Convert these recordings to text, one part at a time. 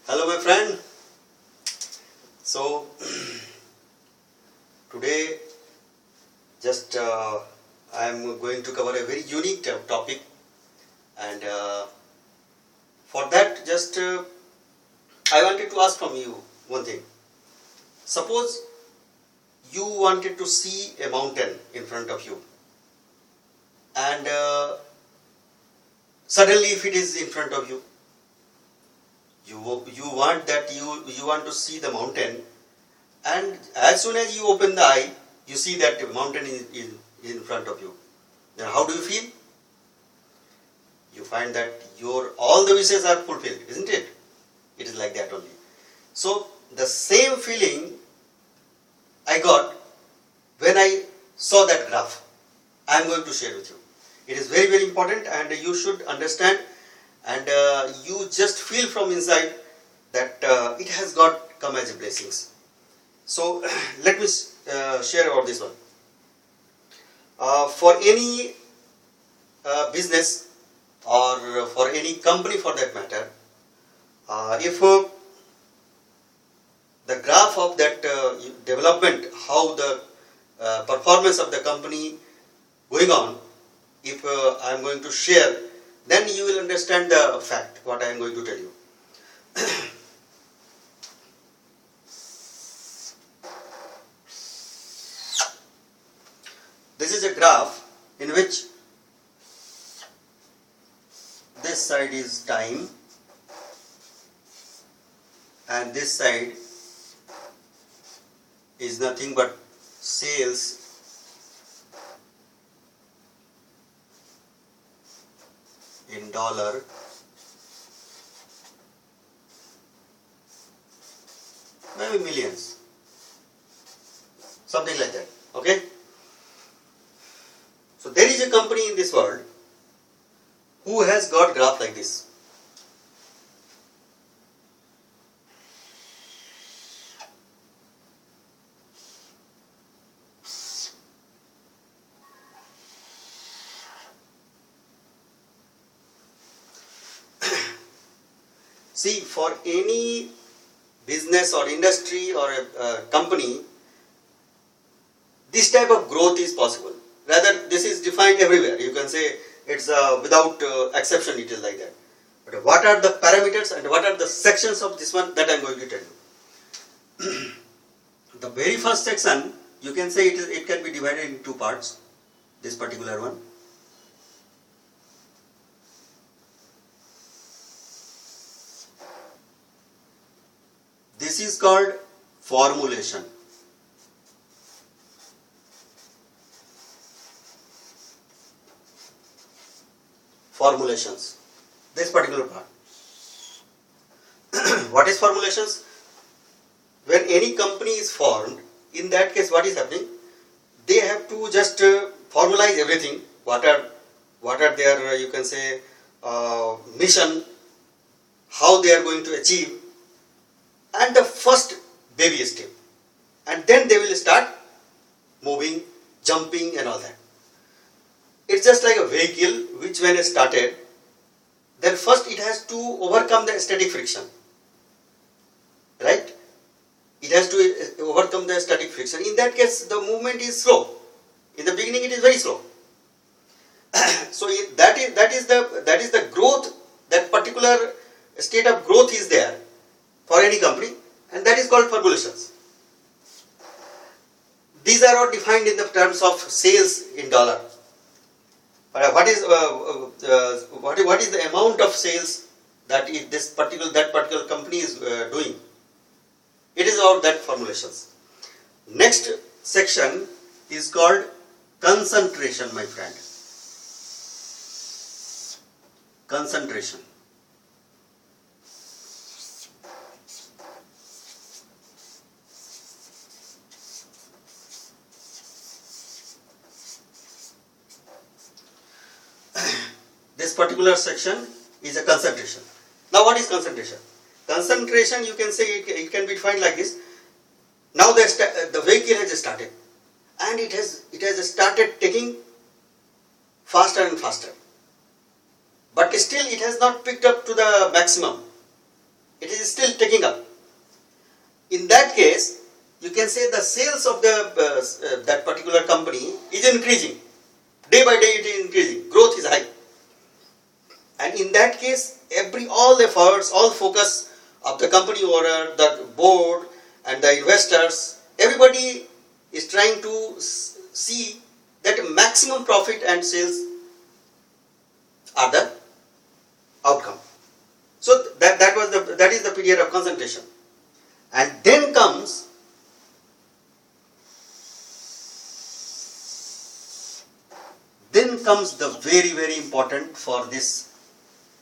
Hello my friend. So today just I am going to cover a very unique topic, and for that just I wanted to ask from you one thing. Suppose you wanted to see a mountain in front of you, and suddenly if it is in front of you, you want that you want to see the mountain, and as soon as you open the eye you see that the mountain is in front of you. Then how do you feel? You find that your all the wishes are fulfilled, isn't it? It is like that only. So the same feeling I got when I saw that graph. I am going to share with you. It is very, very important, and you should understand, and you just feel from inside that it has got come as a blessings. So let me share about this one. For any business or for any company for that matter, if the graph of that development, how the performance of the company going on, if I am going to share, then you will understand the fact what I am going to tell you. This is a graph in which this side is time and this side is nothing but sales in dollar, maybe millions, something like that. Okay, so there is a company in this world who has got graph like this. See, for any business or industry or a company, this type of growth is possible. Rather, this is defined everywhere. You can say it's without exception, it is like that. But what are the parameters and what are the sections of this one, that I am going to tell you. The very first section, you can say it can be divided in two parts, this particular one. This is called formulation. Formulations. This particular part. What is formulations? When any company is formed, in that case what is happening? They have to just formalize everything. What are their you can say mission, how they are going to achieve, and the first baby step, and then they will start moving, jumping and all that. It's just like a vehicle which when it started, then first it has to overcome the static friction, right? It has to overcome the static friction. In that case the movement is slow. In the beginning it is very slow. So that is the growth, that particular state of growth is there for any company, and that is called formulations. These are all defined in the terms of sales in dollar. What is the amount of sales that that particular company is doing? It is all that formulations. Next section is called concentration, my friend. Concentration. This particular section is a concentration. Now what is concentration? Concentration, you can say it can be defined like this. Now the vehicle has started, and it has started taking faster and faster. But still it has not picked up to the maximum. it is still taking up. In that case, you can say the sales of the that particular company is increasing. Day by day it is increasing. Growth is high. And in that case, all efforts, all focus of the company owner, the board and the investors, everybody is trying to see that maximum profit and sales are the outcome. So that is the period of concentration. And then comes the very, very important for this,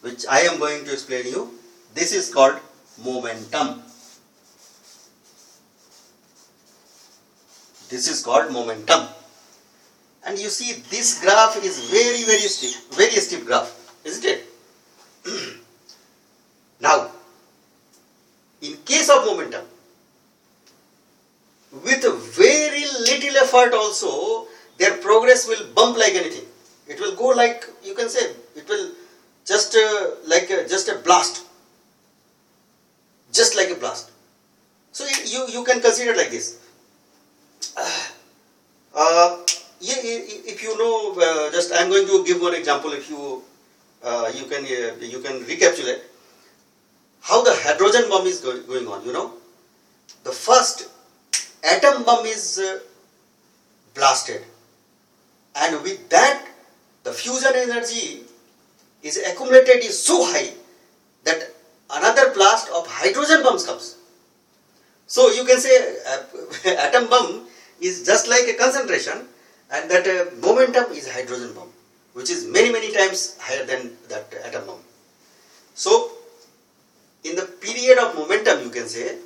which I am going to explain you. This is called momentum. This is called momentum. And you see, this graph is very, very steep graph, isn't it? Now, in case of momentum, with very little effort also, their progress will bump like anything. It will go like, you can say, it will just just a blast. Just like a blast. So you can consider it like this. If you know, just I am going to give one example. If you can recapitulate how the hydrogen bomb is going on. You know, the first atom bomb is blasted, and with that the fusion energy is accumulated is so high that another blast of hydrogen bombs comes. So you can say atom bomb is just like a concentration, and that momentum is hydrogen bomb, which is many times higher than that atom bomb. So in the period of momentum, you can say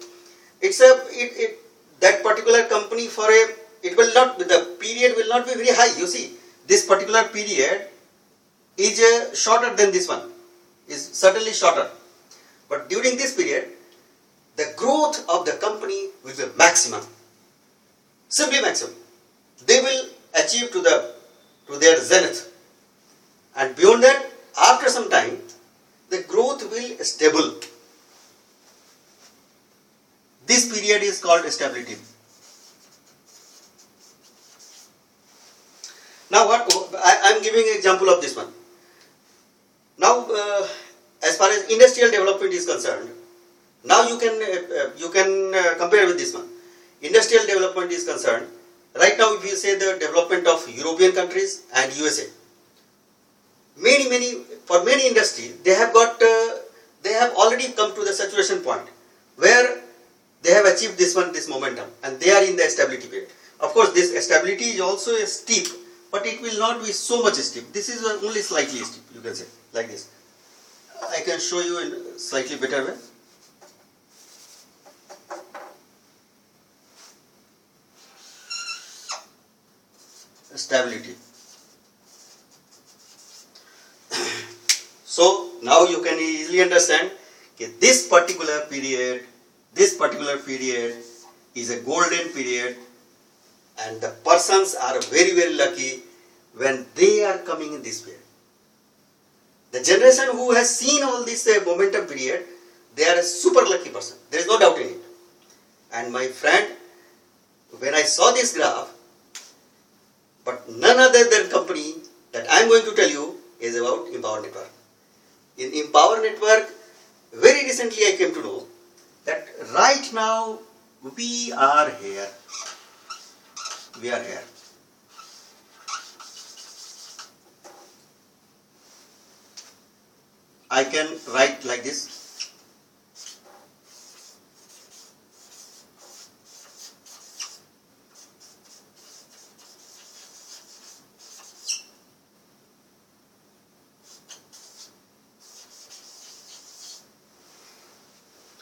that particular company the period will not be very high. You see, this particular period is shorter than this one, is certainly shorter. But during this period, the growth of the company will be maximum, simply maximum. They will achieve to their zenith, and beyond that, after some time, the growth will stable. This period is called stability. Now, I am giving an example of this one. Now, as far as industrial development is concerned, now you can compare with this one. Industrial development is concerned. Right now, if you say the development of European countries and USA, for many industries, they have already come to the saturation point where they have achieved this momentum, and they are in the stability period. Of course, this stability is also steep, but it will not be so much steep. This is only slightly steep, you can say, like this. I can show you in a slightly better way. Stability. So now you can easily understand that this particular period is a golden period, and the persons are very lucky when they are coming in this period. The generation who has seen all this momentum period, they are a super lucky person. There is no doubt in it. And my friend, when I saw this graph, but none other than company that I am going to tell you is about Empower Network. In Empower Network, very recently I came to know that right now we are here. We are here. I can write like this.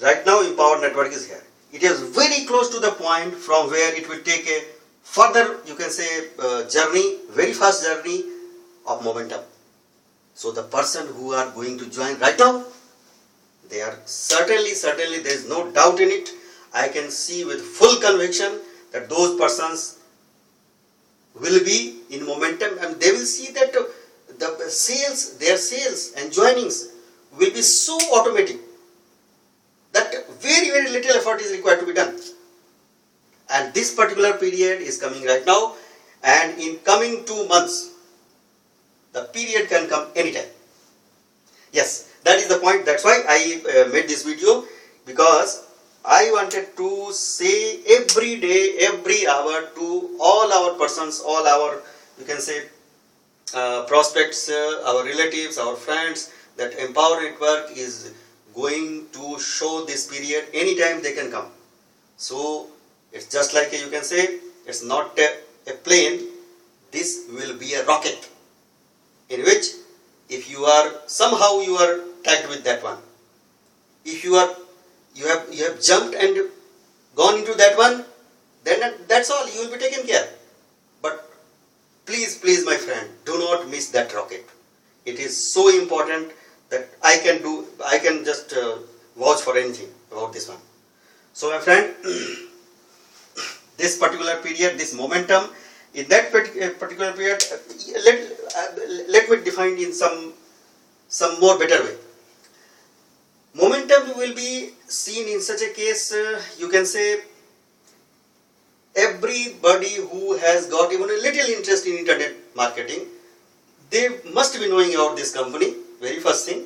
Right now, Empower Network is here. It is very close to the point from where it will take a further, you can say, journey, very fast journey of momentum. So the person who are going to join right now, they are certainly, there is no doubt in it. I can see with full conviction that those persons will be in momentum, and they will see that their sales and joinings will be so automatic. that very, very little effort is required to be done. And this particular period is coming right now, and in coming 2 months, the period can come anytime. Yes, that is the point. That's why I made this video, because I wanted to say every day, every hour to all our persons, all our, you can say, prospects, our relatives, our friends, that Empower Network is going to show this period anytime they can come. So it's just like you can say, it's not a plane, this will be a rocket, in which if you are somehow you are tagged with that one, if you have jumped and gone into that one, then that's all, you will be taken care. But please my friend, do not miss that rocket. It is so important that I can just vouch for anything about this one. So my friend, this particular period, this momentum, in that particular period, let me define in some more better way. Momentum will be seen in such a case, you can say, everybody who has got even a little interest in internet marketing, they must be knowing about this company. Very first thing,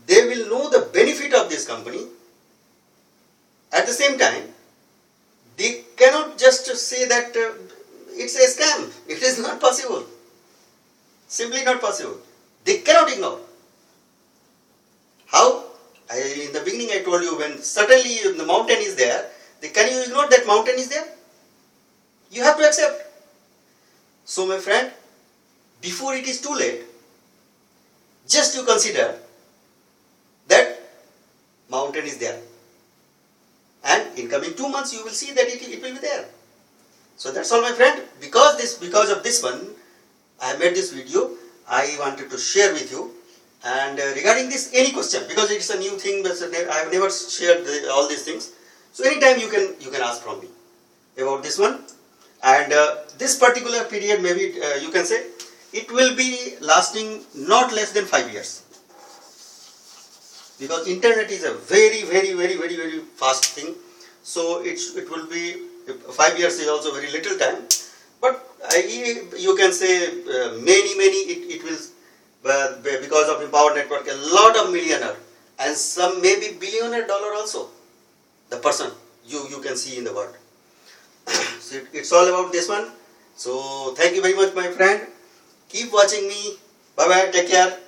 they will know the benefit of this company. At the same time, they cannot just say that it's a scam. It is not possible. Simply not possible. They cannot ignore. How? In the beginning I told you, when suddenly the mountain is there, can you ignore that mountain is there? You have to accept. So my friend, before it is too late, just you consider that mountain is there. And in coming 2 months, you will see that it will be there. So that's all my friend. Because of this one, I made this video. I wanted to share with you. And regarding this, any question, because it's a new thing, but I have never shared all these things. So anytime you can ask from me about this one. And this particular period, maybe you can say, it will be lasting not less than 5 years. Because internet is a very fast thing. So it will be, 5 years is also very little time. But you can say it will, because of Empower Network, a lot of millionaire and some maybe billionaire dollar also, the person you can see in the world. So it's all about this one. So thank you very much my friend. Keep watching me. Bye bye. Take care.